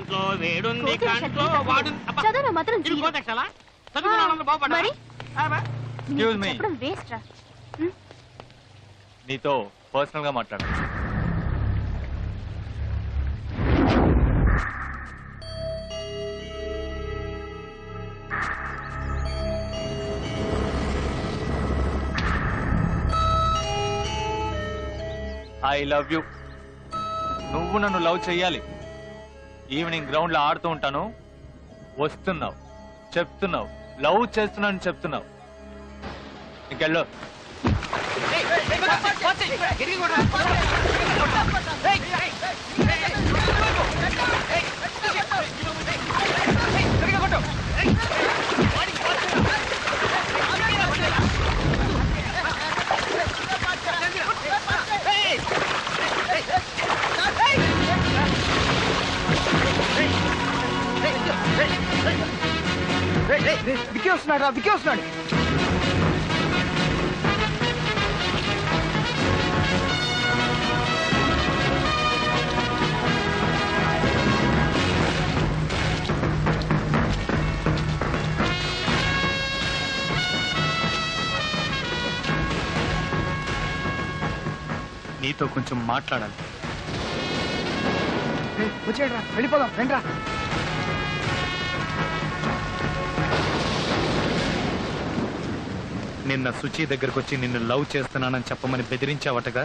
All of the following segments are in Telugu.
ఇంట్లో వేడుంది కంట్లో వాడు చదవరా మాత్రం కోతక్షలా చదువుకున్నాను బాగుపడ్డా మరి ఎక్స్క్యూజ్ మీ, చెప్పడం వేస్ట్ రా. నీతో పర్సనల్ గా మాట్లాడాలి. I love you. నువ్వు నన్ను లవ్ చెయ్యాలి. ఈవినింగ్ గ్రౌండ్ లో ఆడుతూ ఉంటాను, వస్తున్నావు, చెప్తున్నావు లవ్ చేస్తున్నాను చెప్తున్నావు. ఇంకెళ్ళు. విక్కీ వస్తున్నాడు రా, విక్కీ వస్తున్నాడు. నీతో కొంచెం మాట్లాడాలి. వచ్చాడు రా, వెళ్ళిపోదాం రండి రా. నిన్న సుచి దగ్గరకు వచ్చి నిన్ను లవ్ చేస్తున్నానని చెప్పమని బెదిరించావటగా?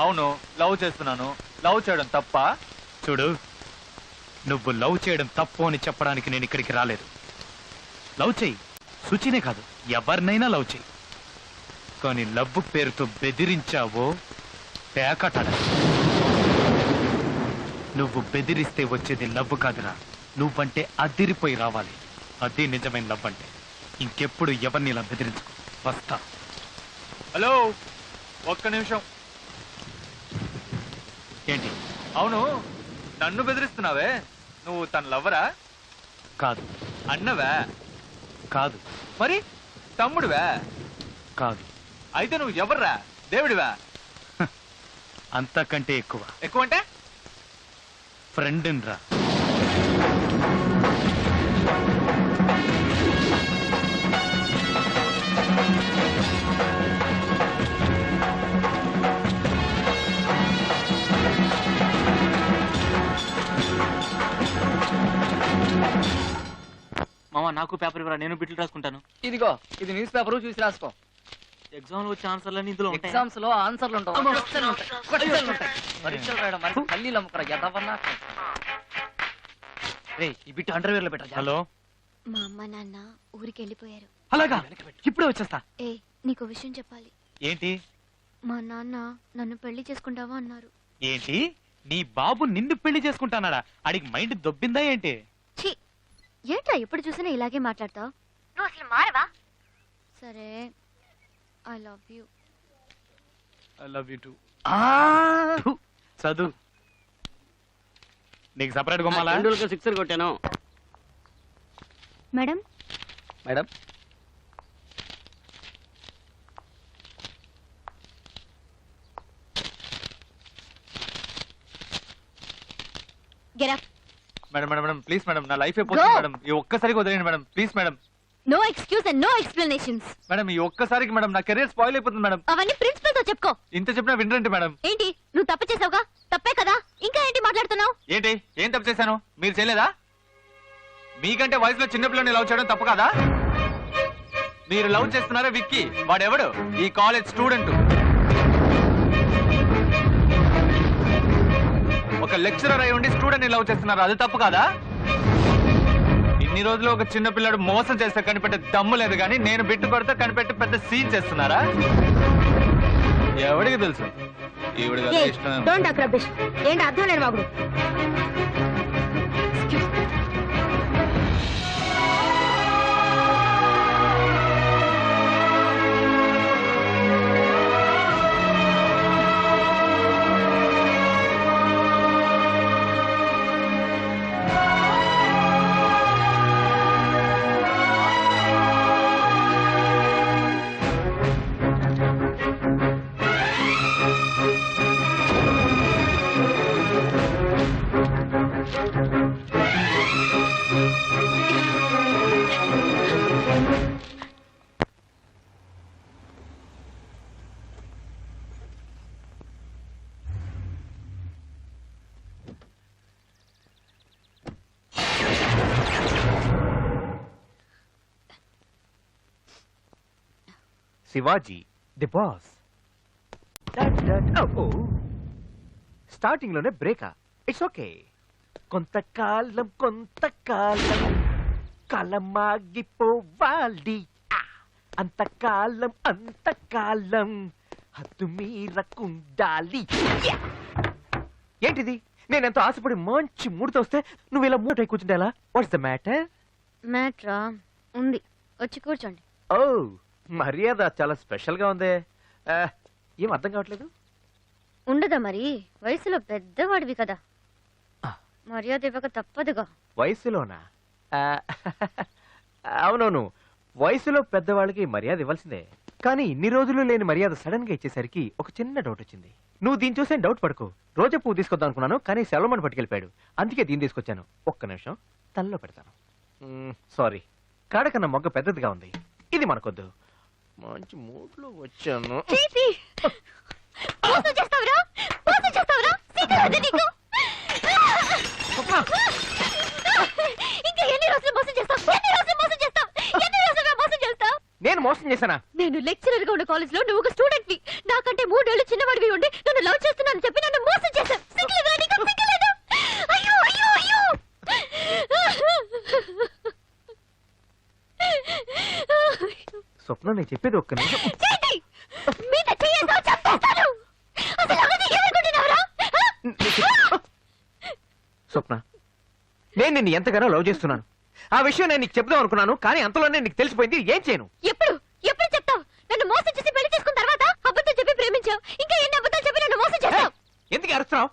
అవును, లవ్ చేస్తున్నాను. లవ్ చేయడం తప్ప? చూడు, నువ్వు లవ్ చేయడం తప్పు అని చెప్పడానికి నేను ఇక్కడికి రాలేదు. లవ్ చెయ్యి, సుచినే కాదు ఎవరినైనా లవ్ చెయ్యి. కానీ లవ్ పేరుతో బెదిరించావో పేకట. నువ్వు బెదిరిస్తే వచ్చేది లవ్ కాదురా, నువ్వంటే అదిరిపోయి రావాలి. అది నిజమైన లవ్ అంటే. ఇంకెప్పుడు ఎవరిని ఇలా బెదిరించుకో. వస్తా. హలో, ఒక్క నిమిషం. ఏంటి? అవును, నన్ను బెదిరిస్తున్నావే, నువ్వు తన లవ్వరా? కాదు. అన్నవా? కాదు. మరి తమ్ముడివా? కాదు. అయితే నువ్వు ఎవర్రా? దేవుడివా? అంతకంటే ఎక్కువ. ఎక్కువ అంటే? ఫ్రెండ్ రా. మామ, నాకు పేపర్ ఇవ్వరా, నేను బిట్లు రాసుకుంటాను. ఇదిగో, ఇది న్యూస్ పేపర్, చూసి రాసుకో. ఎగ్జామ్ లో వచ్చే ఆన్సర్లన్నీ ఇందులో ఉంటాయి. ఎగ్జామ్స్ లో ఆన్సర్లు ఉంటాయి, పరీక్షలు రాయడం మరి పల్లీలు అమ్ముకరా ఎదవన్నా. ఈ బిట్టు అండర్వేర్ లో పెట్టా. హలో, మా అమ్మ నాన్న ఊరికి వెళ్ళిపోయారు. అలాగా? ఇప్పుడే వచ్చేస్తా. ఏ, నీకు విషయం చెప్పాలి. ఏంటి? మా నాన్న నన్ను పెళ్లి చేసుకుంటావా అన్నారు. ఏంటి? నీ బాబు నిన్ను పెళ్లి చేసుకుంటానాడా? అడిగి మైండ్ దొబ్బిందా ఏంటి? ఛీ, ఏంట్రా ఎప్పుడు చూసినా ఇలాగే మాట్లాడతావు? నువ్వు అసలు మారవా? సరే, I love you. I love you too. చదువు. నీకు సపరేట్ గుమ్మాలా? సిక్సర్ కొట్టాను madam. Madam, get up. Madam madam madam please madam, నా లైఫ్ అయిపోతుంది మేడం. ఈ ఒక్కసారికి వదిలేండి madam, please madam. No excuse and no explanations. Madam, ఈ ఒక్కసారికి మేడం నా కెరీర్ స్పాయిల్ అయిపోతుంది మేడం. అవన్నీ ప్రిన్సిపల్ తో చెప్పుకో. ఇంత చెప్పినా వినరండి మేడం. ఏంటి, నువ్వు తప్పు చేసావుగా? తప్పే కదా, ఇంకా ఏంటి మాట్లాడుతున్నావు? ఏంటి? ఏం తప్పు చేశాను? మీరు చేయలేదా? మీకంటే వయసులో చిన్నపిల్లని లవ్ చేయడం తప్పు కదా? మీరు లవ్ చేస్తున్నారా విక్కీ? వాడెవడు? ఈ కాలేజ్ స్టూడెంట్. ఒక లెక్చరర్ అయి ఉండి స్టూడెంట్ ని లవ్ చేస్తున్నారు, అది తప్పు కాదా? ఇన్ని రోజులు ఒక చిన్న పిల్లడు మోసం చేస్తే కనిపెట్టే దమ్ము లేదు, కానీ నేను బిట్టు కొడితే కనిపెట్టి పెద్ద సీన్ చేస్తున్నారా? ఎవడికి తెలుసు? ఈవిడ కదా ఇష్టం. Don't talk rubbish. ఏంటి అర్థం లేని వాగుడు? Shivaji the boss. స్టార్టింగ్ లోనే బ్రేకా. It's okay. కొంతకాలం కలమాగిపోవాలి, అంతకాలం హద్దు మీరకుండాలి. ఏంటిది? నేను ఎంతో ఆశపడి మంచి మూడుతో వస్తే నువ్వు ఇలా మూట కూర్చుంటే ఎలా? What's the matter? మ్యాట్రా ఉంది, వచ్చి కూర్చోండి. ఓ, మర్యాద చాలా స్పెషల్ గా ఉందే. ఏం అర్థం కావట్లేదు. ఉండదా మరి, వయసులో పెద్దవాడివి కదా, మర్యాద ఇవ్వక తప్పదుగా. వయసులోనా? అవునవును, వయసులో పెద్దవాళ్ళకి మర్యాద ఇవ్వాల్సిందే. కానీ ఇన్ని రోజులు లేని మర్యాద సడన్ గా ఇచ్చేసరికి ఒక చిన్న డౌట్ వచ్చింది. నువ్వు దీన్ని చూసే డౌట్ పడుకో. రోజా పువ్వు తీసుకొద్దాం అనుకున్నాను, కానీ సెలవుమని పట్టుకెళ్ళిపోయాడు. అందుకే దీన్ని తీసుకొచ్చాను. ఒక్క నిమిషం తల్లో పెడతాను. సారీ, కాడకన్నా మొగ్గ పెద్దదిగా ఉంది. ఇది మనకొద్దు. మంచి మూడ్ లో వచ్చాను. నేను మోసం చేశానా? నేను లెక్చరర్ గా ఉన్న కాలేజ్ లో నువ్వు ఒక స్టూడెంట్ వి, నాకంటే 3 ఏళ్ళు చిన్నవాడివి ఉండి నన్ను లవ్ చేస్తున్నాను చెప్పి నన్ను మోసం చేశావు. అయ్యో అయ్యో అయ్యో. స్వప్న, నేను చెప్పేది ఒక్క నిమిషం. స్వప్న, నేను నిన్ను ఎంతగానో లవ్ చేస్తున్నాను. ఆ విషయం నేను నీకు చెప్దాం అనుకున్నాను, కానీ అంతలోనే నీకు తెలిసిపోయింది. ఏం చేయను? ఎప్పుడు ఎప్పుడు చెప్తావు? నన్ను మోసం చేసి పెళ్లి చేసుకున్న తర్వాత అబద్ధం చెప్పి ప్రేమించావు, ఇంకా ఎన్ని అబద్ధాలు చెప్పి నన్ను మోసం చేస్తావు? ఎందుకు అరుస్తున్నావు?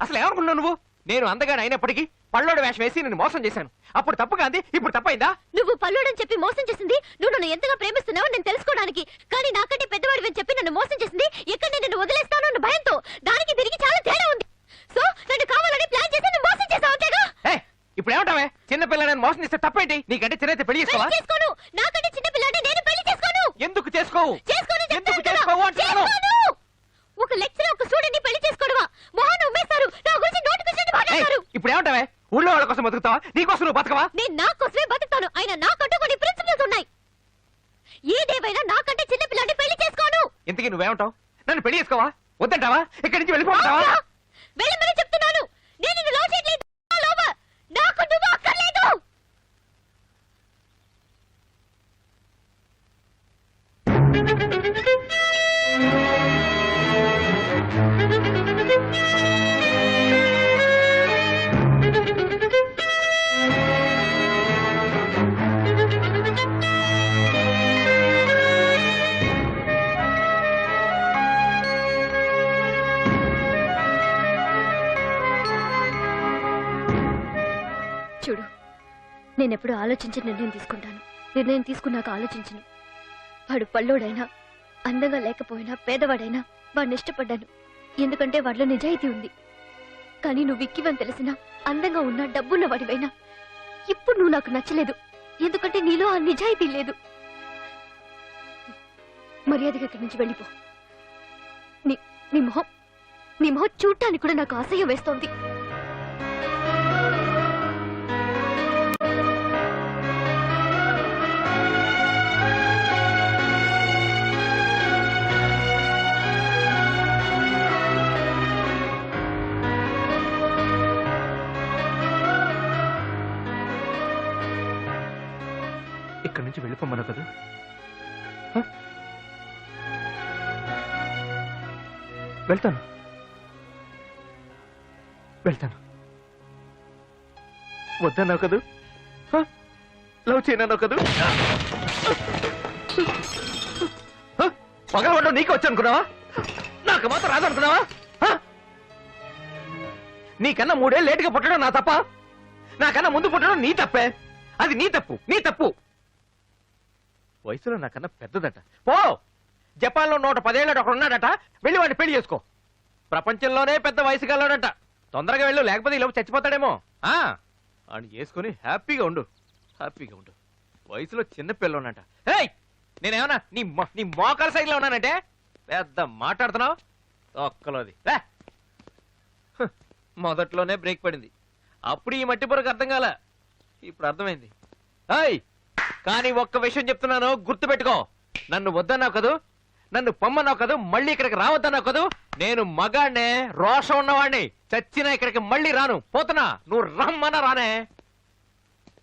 అసలు ఏమనుకున్నావు నువ్వు? నేను అందగానే అయినప్పటికీ పళ్ళోడు వేషం వేసి నిన్ను మోసం చేశాను. అప్పుడు తప్పుగా అంది, ఇప్పుడు తప్పైందా? నువ్వు పల్లుడని చెప్పి మోసం చేసింది నువ్వు నన్ను ఎంతగా ప్రేమిస్తున్నావో నేను తెలుసుకోవడానికి, కానీ నాకంటే పెద్దవాడివని చెప్పి నన్ను మోసం చేసింది ఎక్కడ నేను వదిలేస్తాను అన్న భయంతో. దానికి తిరిగి చాలా తేడా ఉంది. సో నన్ను కావాలని ప్లాన్ చేసి నన్ను మోసం చేసావు, అంతేగా? ఇప్పుడు ఏమంటావే? చిన్న పిల్లని మోసం చేస్తే తప్పేంటి? నీకంటే చిన్నైతే పెళ్లి చేసుకోవా? చేసుకోను. నాకంటే చిన్న పిల్లాడిని నేను పెళ్లి చేసుకోను. ఎందుకు చేసుకోవు? ఎందుకు చేసుకోను చేసుకోవు అంటున్నాను. ఒక లెక్చరర్ ఒక స్టూడెంట్ ని పెళ్లి చేసుకోవడమా? మొహాన్ని ఉమ్మేస్తారు, నా గురించి నోటిఫికేషన్ మాట్లాడతారు. ఇప్పుడు ఏమంటావే? ఊళ్ళో వాళ్ళ కోసం బతుకుతావా? నీ కోసం నువ్వు బతకవా? నేను నా కోసమే బతుకుతాను. అయినా నాకంటూ కొన్ని ప్రిన్సిపల్స్ ఉన్నాయి. ఏదేమైనా నాకంటే చిన్న పిల్లాడిని పెళ్లి చేసుకోను. ఇంతకీ నువ్వేమంటావు? నన్ను పెళ్లి చేసుకోవా? వద్దంటావా? ఇక్కడి నుంచి వెళ్ళిపోతావా? వెళ్ళమని చెప్తున్నాను. నేను నిన్ను లవ్ చేయట్లేదు. నాకు నువ్వు అక్కర్లేదు. చూడు, నేనెప్పుడు ఆలోచించి నిర్ణయం తీసుకుంటాను. నిర్ణయం తీసుకున్నాక ఆలోచించను. వాడు పళ్ళోడైనా, అందంగా లేకపోయినా, పేదవాడైనా వాడిని ఇష్టపడ్డాను. ఎందుకంటే వాడిలో నిజాయితీ ఉంది. కానీ నువ్వు విక్కివని తెలిసినా, అందంగా ఉన్నా, డబ్బున్న వాడివైనా ఇప్పుడు నువ్వు నాకు నచ్చలేదు. ఎందుకంటే నీలో ఆ నిజాయితీ లేదు. మర్యాదగా ఇక్కడి నుంచి వెళ్ళిపో. నీ మొహం చూడటానికి కూడా నాకు అసహ్యం వేస్తోంది. ఇక్కడి నుంచి వెళ్ళిపోమను కదా. వెళ్తాను వెళ్తాను. వద్దన్నావు కదూ? లవ్ చేయనన్నావు కదూ? పగలబడ్డం నీకు వచ్చి అనుకున్నావా? నాకు మాత్రం రాదు అనుకున్నావా? నీకన్నా 3 ఏళ్ళు లేటుగా పుట్టడం నా తప్ప? నాకన్నా ముందు పుట్టడం నీ తప్పే. అది నీ తప్పు. వయసులో నాకన్నా పెద్దదట. పో, జపాన్ లో 110 ఏళ్ళట ఒకడు ఉన్నాడట. వెళ్ళి వాడిని పెళ్లి చేసుకో. ప్రపంచంలోనే పెద్ద వయసు గలవాడట. తొందరగా వెళ్ళు, లేకపోతే ఈ లోపు చచ్చిపోతాడేమో. అని చేసుకుని హ్యాపీగా ఉండు. వయసులో చిన్న పిల్లన్నట. నేనేమన్నా నీ మోకాల సైజులో ఉన్నానంటే పెద్ద మాట్లాడుతున్నావు. ఒక్కలోది మొదట్లోనే బ్రేక్ పడింది. అప్పుడు ఈ మట్టి పొరకు అర్థం కాల, ఇప్పుడు అర్థమైంది. కానీ ఒక్క విషయం చెప్తున్నాను, గుర్తుపెట్టుకో. నన్ను వద్దన్నావు కదూ, నన్ను పొమ్మన్నావు కదూ, మళ్ళీ ఇక్కడికి రావద్దన్నావు కదూ. నేను మగాడినే, రోషం ఉన్నవాడిని. చచ్చినా ఇక్కడికి మళ్ళీ రాను. పోతున్నా, నువ్వు రమ్మన్నా రానే.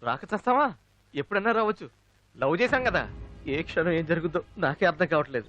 రాక చస్తావా? ఎప్పుడన్నా రావచ్చు. లవ్ చేశాం కదా, ఏ క్షణం ఏం జరుగుద్దో నాకే అర్థం కావట్లేదు.